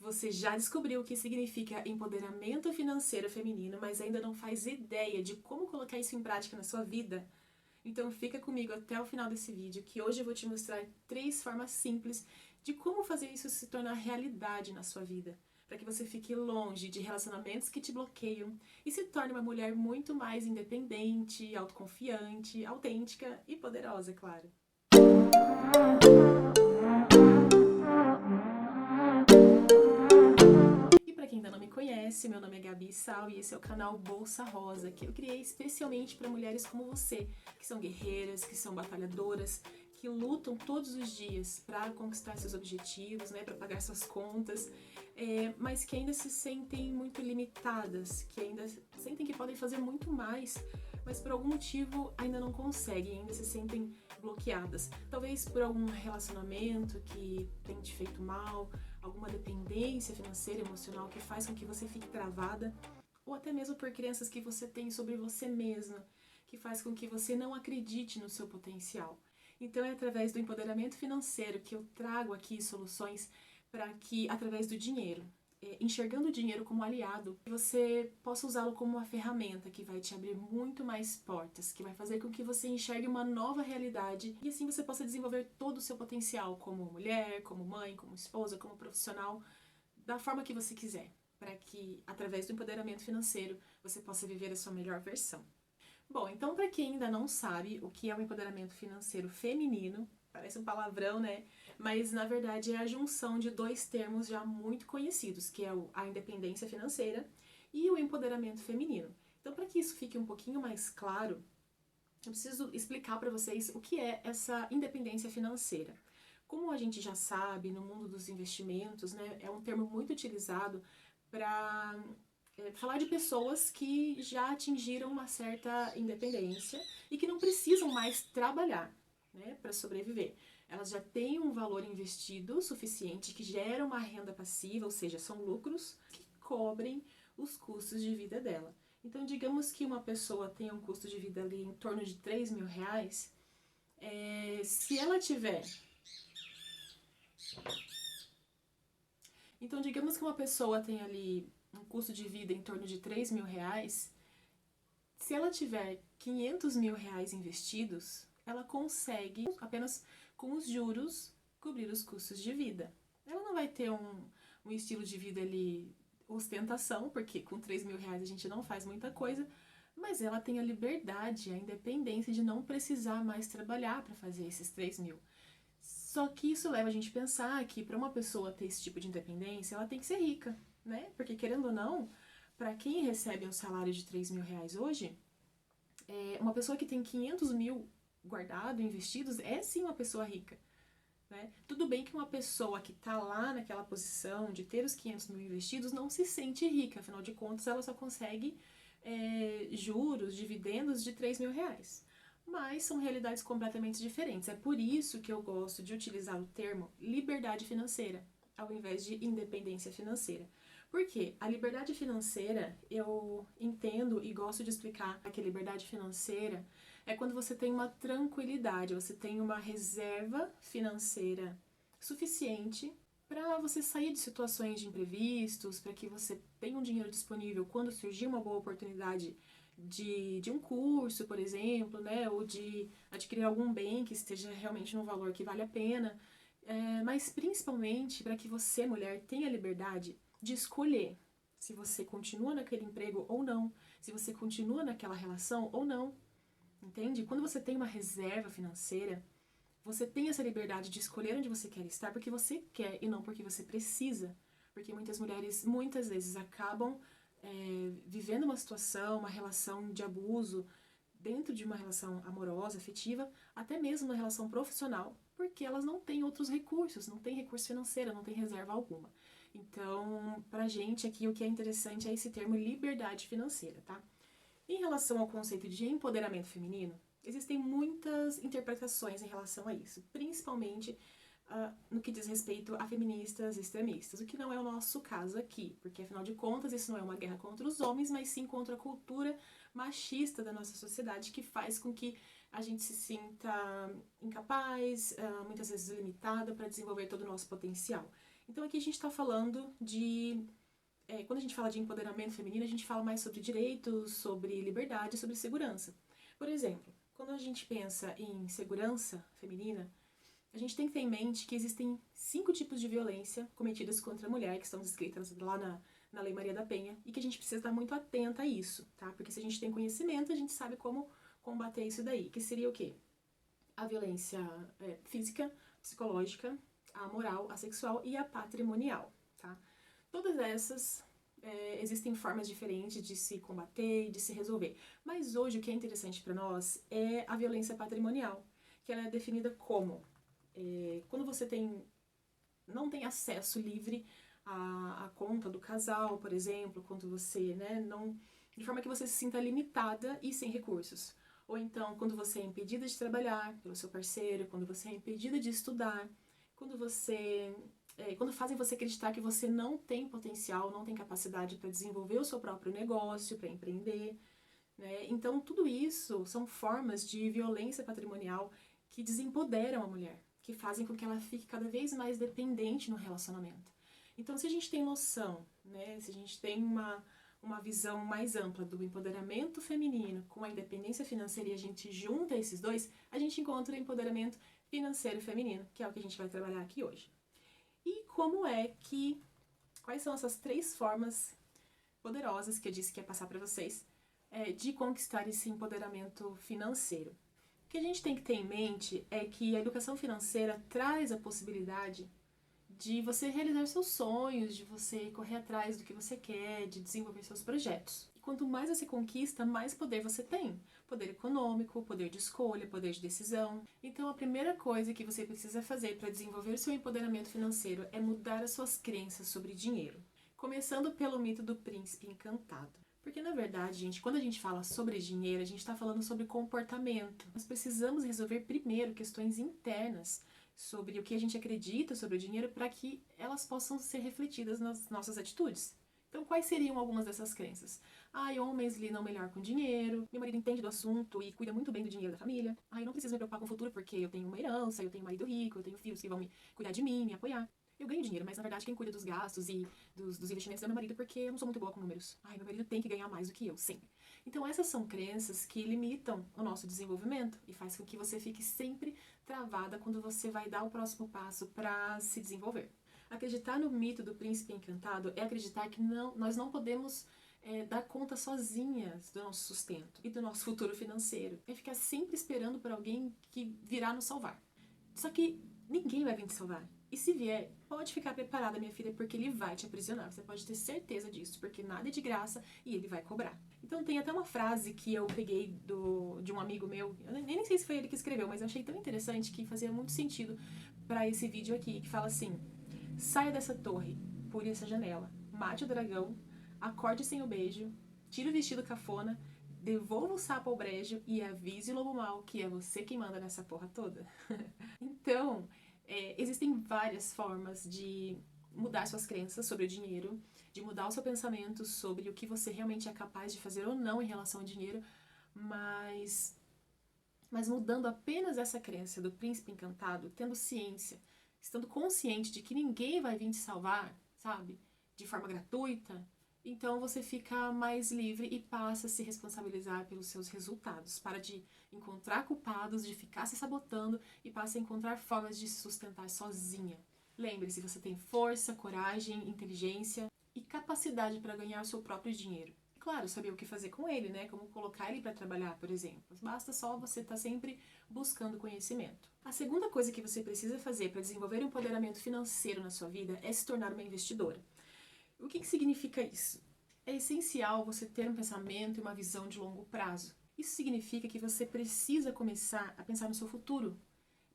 Você já descobriu o que significa empoderamento financeiro feminino, mas ainda não faz ideia de como colocar isso em prática na sua vida? Então fica comigo até o final desse vídeo, que hoje eu vou te mostrar 3 formas simples de como fazer isso se tornar realidade na sua vida, para que você fique longe de relacionamentos que te bloqueiam e se torne uma mulher muito mais independente, autoconfiante, autêntica e poderosa, é claro. E para quem ainda não me conhece, meu nome é Gabi Sal e esse é o canal Bolsa Rosa, que eu criei especialmente para mulheres como você, que são guerreiras, que são batalhadoras, que lutam todos os dias para conquistar seus objetivos, para pagar suas contas, mas que ainda se sentem muito limitadas, que ainda sentem que podem fazer muito mais, mas por algum motivo ainda não conseguem, ainda se sentem bloqueadas. Talvez por algum relacionamento que tem te feito mal, alguma dependência financeira, emocional que faz com que você fique travada, ou até mesmo por crenças que você tem sobre você mesma, que faz com que você não acredite no seu potencial. Então é através do empoderamento financeiro que eu trago aqui soluções para que, através do dinheiro, enxergando o dinheiro como aliado, você possa usá-lo como uma ferramenta que vai te abrir muito mais portas, que vai fazer com que você enxergue uma nova realidade e assim você possa desenvolver todo o seu potencial como mulher, como mãe, como esposa, como profissional, da forma que você quiser, para que, através do empoderamento financeiro, você possa viver a sua melhor versão. Bom, então para quem ainda não sabe o que é o empoderamento financeiro feminino, parece um palavrão, né? Mas na verdade é a junção de 2 termos já muito conhecidos, que é a independência financeira e o empoderamento feminino. Então, para que isso fique um pouquinho mais claro, eu preciso explicar para vocês o que é essa independência financeira. Como a gente já sabe, no mundo dos investimentos, né, é um termo muito utilizado para falar de pessoas que já atingiram uma certa independência e que não precisam mais trabalhar, para sobreviver. Elas já têm um valor investido suficiente que gera uma renda passiva, ou seja, são lucros que cobrem os custos de vida dela. Então, digamos que uma pessoa tem um custo de vida ali em torno de 3 mil reais, se ela tiver... Então, digamos que uma pessoa tem ali um custo de vida em torno de 3 mil reais, se ela tiver 500 mil reais investidos, ela consegue, apenas com os juros, cobrir os custos de vida. Ela não vai ter um estilo de vida ali, ostentação, porque com 3 mil reais a gente não faz muita coisa, mas ela tem a liberdade, a independência de não precisar mais trabalhar para fazer esses 3 mil. Só que isso leva a gente a pensar que para uma pessoa ter esse tipo de independência, ela tem que ser rica, né? Porque querendo ou não, para quem recebe um salário de 3 mil reais hoje, uma pessoa que tem 500 mil guardado, investidos, é sim uma pessoa rica. Né? Tudo bem que uma pessoa que está lá naquela posição de ter os 500 mil investidos não se sente rica, afinal de contas ela só consegue juros, dividendos de 3 mil reais. Mas são realidades completamente diferentes. É por isso que eu gosto de utilizar o termo liberdade financeira, ao invés de independência financeira. Porque a liberdade financeira, eu entendo e gosto de explicar que a liberdade financeira é quando você tem uma tranquilidade, você tem uma reserva financeira suficiente para você sair de situações de imprevistos, para que você tenha um dinheiro disponível quando surgir uma boa oportunidade de um curso, por exemplo, né, ou de adquirir algum bem que esteja realmente num valor que vale a pena, mas principalmente para que você, mulher, tenha liberdade de escolher se você continua naquele emprego ou não, se você continua naquela relação ou não, entende? Quando você tem uma reserva financeira, você tem essa liberdade de escolher onde você quer estar porque você quer e não porque você precisa. Porque muitas mulheres, muitas vezes, acabam vivendo uma situação, uma relação de abuso, dentro de uma relação amorosa, afetiva, até mesmo uma relação profissional, porque elas não têm outros recursos, não têm recurso financeiro, não têm reserva alguma. Então, pra gente aqui, o que é interessante é esse termo liberdade financeira, tá? Em relação ao conceito de empoderamento feminino, existem muitas interpretações em relação a isso, principalmente no que diz respeito a feministas extremistas, o que não é o nosso caso aqui, porque afinal de contas isso não é uma guerra contra os homens, mas sim contra a cultura machista da nossa sociedade que faz com que a gente se sinta incapaz, muitas vezes limitada para desenvolver todo o nosso potencial. Então aqui a gente está falando de... quando a gente fala de empoderamento feminino, a gente fala mais sobre direitos, sobre liberdade, sobre segurança. Por exemplo, quando a gente pensa em segurança feminina, a gente tem que ter em mente que existem 5 tipos de violência cometidas contra a mulher, que estão descritas lá na Lei Maria da Penha, e que a gente precisa estar muito atenta a isso, tá? Porque se a gente tem conhecimento, a gente sabe como combater isso daí. Que seria o quê? A violência física, psicológica, a moral, a sexual e a patrimonial, tá? Todas essas existem formas diferentes de se combater e de se resolver. Mas hoje o que é interessante para nós é a violência patrimonial, que ela é definida como quando você não tem acesso livre à conta do casal, por exemplo, quando você, não, de forma que você se sinta limitada e sem recursos. Ou então, quando você é impedida de trabalhar pelo seu parceiro, quando você é impedida de estudar, quando fazem você acreditar que você não tem potencial, não tem capacidade para desenvolver o seu próprio negócio, para empreender, né? Então, tudo isso são formas de violência patrimonial que desempoderam a mulher, que fazem com que ela fique cada vez mais dependente no relacionamento. Então, se a gente tem noção, né, se a gente tem uma visão mais ampla do empoderamento feminino com a independência financeira e a gente junta esses dois, a gente encontra o empoderamento financeiro feminino, que é o que a gente vai trabalhar aqui hoje. E quais são essas 3 formas poderosas que eu disse que ia passar para vocês de conquistar esse empoderamento financeiro? O que a gente tem que ter em mente é que a educação financeira traz a possibilidade de você realizar seus sonhos, de você correr atrás do que você quer, de desenvolver seus projetos. E quanto mais você conquista, mais poder você tem. Poder econômico, poder de escolha, poder de decisão. Então a primeira coisa que você precisa fazer para desenvolver seu empoderamento financeiro é mudar as suas crenças sobre dinheiro. Começando pelo mito do príncipe encantado. Porque, na verdade, gente, quando a gente fala sobre dinheiro, a gente está falando sobre comportamento. Nós precisamos resolver primeiro questões internas sobre o que a gente acredita sobre o dinheiro para que elas possam ser refletidas nas nossas atitudes. Então, quais seriam algumas dessas crenças? Homens lidam melhor com dinheiro, meu marido entende do assunto e cuida muito bem do dinheiro da família. Eu não preciso me preocupar com o futuro porque eu tenho uma herança, eu tenho um marido rico, eu tenho filhos que vão cuidar de mim, me apoiar. Eu ganho dinheiro, mas na verdade quem cuida dos gastos e dos investimentos é meu marido, porque eu não sou muito boa com números. Meu marido tem que ganhar mais do que eu, sempre. Então essas são crenças que limitam o nosso desenvolvimento e faz com que você fique sempre travada quando você vai dar o próximo passo para se desenvolver. Acreditar no mito do príncipe encantado é acreditar que nós não podemos dar conta sozinhas do nosso sustento e do nosso futuro financeiro. É ficar sempre esperando por alguém que virá nos salvar. Só que ninguém vai vir te salvar. E se vier, pode ficar preparada, minha filha, porque ele vai te aprisionar. Você pode ter certeza disso, porque nada é de graça e ele vai cobrar. Então tem até uma frase que eu peguei de um amigo meu, eu nem sei se foi ele que escreveu, mas eu achei tão interessante que fazia muito sentido para esse vídeo aqui, que fala assim: saia dessa torre, pule essa janela, mate o dragão, acorde sem o beijo, tire o vestido cafona, devolva o sapo ao brejo e avise o lobo mau que é você quem manda nessa porra toda. Então, existem várias formas de mudar suas crenças sobre o dinheiro, de mudar o seu pensamento sobre o que você realmente é capaz de fazer ou não em relação ao dinheiro, mas mudando apenas essa crença do príncipe encantado, tendo ciência, estando consciente de que ninguém vai vir te salvar, sabe, de forma gratuita, então você fica mais livre e passa a se responsabilizar pelos seus resultados. Para de encontrar culpados, de ficar se sabotando e passa a encontrar formas de se sustentar sozinha. Lembre-se, você tem força, coragem, inteligência e capacidade para ganhar seu próprio dinheiro. E claro, saber o que fazer com ele, né? Como colocar ele para trabalhar, por exemplo. Basta só você estar sempre buscando conhecimento. A segunda coisa que você precisa fazer para desenvolver um empoderamento financeiro na sua vida é se tornar uma investidora. O que significa isso? É essencial você ter um pensamento e uma visão de longo prazo. Isso significa que você precisa começar a pensar no seu futuro.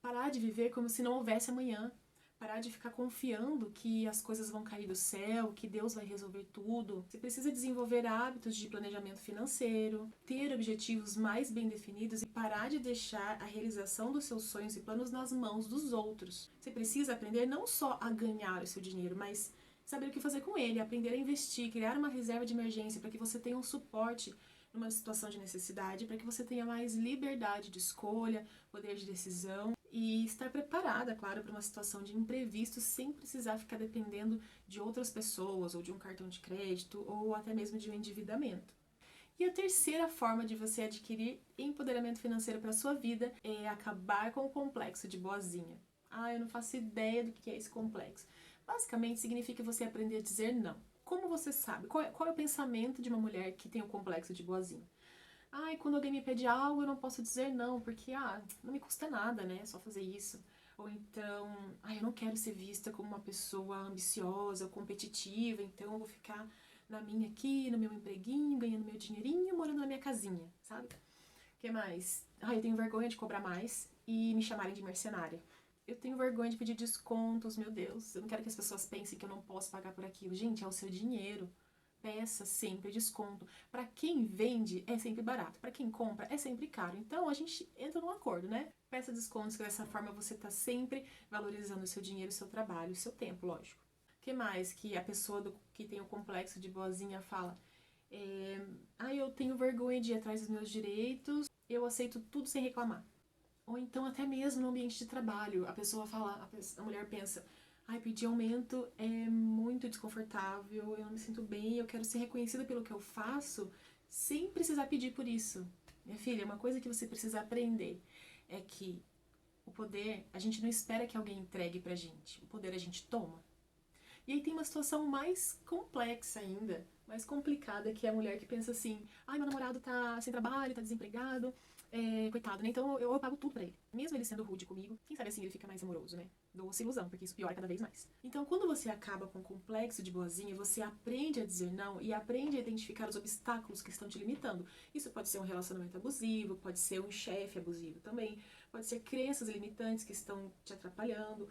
Parar de viver como se não houvesse amanhã. Parar de ficar confiando que as coisas vão cair do céu, que Deus vai resolver tudo. Você precisa desenvolver hábitos de planejamento financeiro, ter objetivos mais bem definidos e parar de deixar a realização dos seus sonhos e planos nas mãos dos outros. Você precisa aprender não só a ganhar o seu dinheiro, mas saber o que fazer com ele, aprender a investir, criar uma reserva de emergência para que você tenha um suporte numa situação de necessidade, para que você tenha mais liberdade de escolha, poder de decisão e estar preparada, claro, para uma situação de imprevisto sem precisar ficar dependendo de outras pessoas ou de um cartão de crédito ou até mesmo de um endividamento. E a terceira forma de você adquirir empoderamento financeiro para sua vida é acabar com o complexo de boazinha. Ah, eu não faço ideia do que é esse complexo. Basicamente significa você aprender a dizer não. Como você sabe? Qual é o pensamento de uma mulher que tem o complexo de boazinha? Ai, quando alguém me pede algo, eu não posso dizer não, porque, não me custa nada, né? É só fazer isso. Ou então, eu não quero ser vista como uma pessoa ambiciosa, competitiva, então eu vou ficar na minha aqui, no meu empreguinho, ganhando meu dinheirinho, morando na minha casinha, sabe? O que mais? Eu tenho vergonha de cobrar mais e me chamarem de mercenária. Eu tenho vergonha de pedir descontos, meu Deus. Eu não quero que as pessoas pensem que eu não posso pagar por aquilo. Gente, é o seu dinheiro. Peça sempre desconto. Para quem vende é sempre barato, para quem compra é sempre caro. Então a gente entra num acordo, né? Peça descontos, que dessa forma você está sempre valorizando o seu dinheiro, o seu trabalho, o seu tempo, lógico. O que mais que a pessoa que tem o complexo de boazinha fala? Eu tenho vergonha de ir atrás dos meus direitos, eu aceito tudo sem reclamar. Ou então até mesmo no ambiente de trabalho, a pessoa fala, a mulher pensa, pedir aumento é muito desconfortável, eu não me sinto bem, eu quero ser reconhecida pelo que eu faço sem precisar pedir por isso. Minha filha, uma coisa que você precisa aprender é que o poder, a gente não espera que alguém entregue pra gente, o poder a gente toma. E aí tem uma situação mais complexa ainda, mais complicada, que é a mulher que pensa assim, meu namorado tá sem trabalho, tá desempregado, coitado, né? Então eu pago tudo pra ele. Mesmo ele sendo rude comigo, quem sabe assim ele fica mais amoroso, né? Doce ilusão, porque isso piora cada vez mais. Então quando você acaba com o complexo de boazinha, você aprende a dizer não e aprende a identificar os obstáculos que estão te limitando. Isso pode ser um relacionamento abusivo, pode ser um chefe abusivo também, pode ser crenças limitantes que estão te atrapalhando,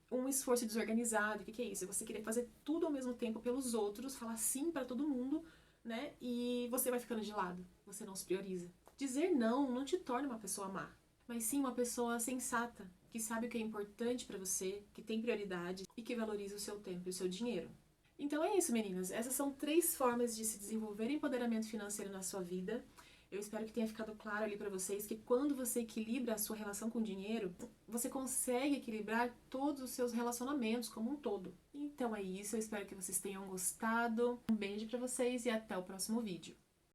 um esforço desorganizado. O que é isso? É você querer fazer tudo ao mesmo tempo pelos outros, falar sim pra todo mundo, né? E você vai ficando de lado, você não se prioriza. Dizer não te torna uma pessoa má, mas sim uma pessoa sensata, que sabe o que é importante pra você, que tem prioridade e que valoriza o seu tempo e o seu dinheiro. Então é isso, meninas. Essas são 3 formas de se desenvolver empoderamento financeiro na sua vida. Eu espero que tenha ficado claro ali pra vocês que quando você equilibra a sua relação com o dinheiro, você consegue equilibrar todos os seus relacionamentos como um todo. Então é isso, eu espero que vocês tenham gostado. Um beijo pra vocês e até o próximo vídeo.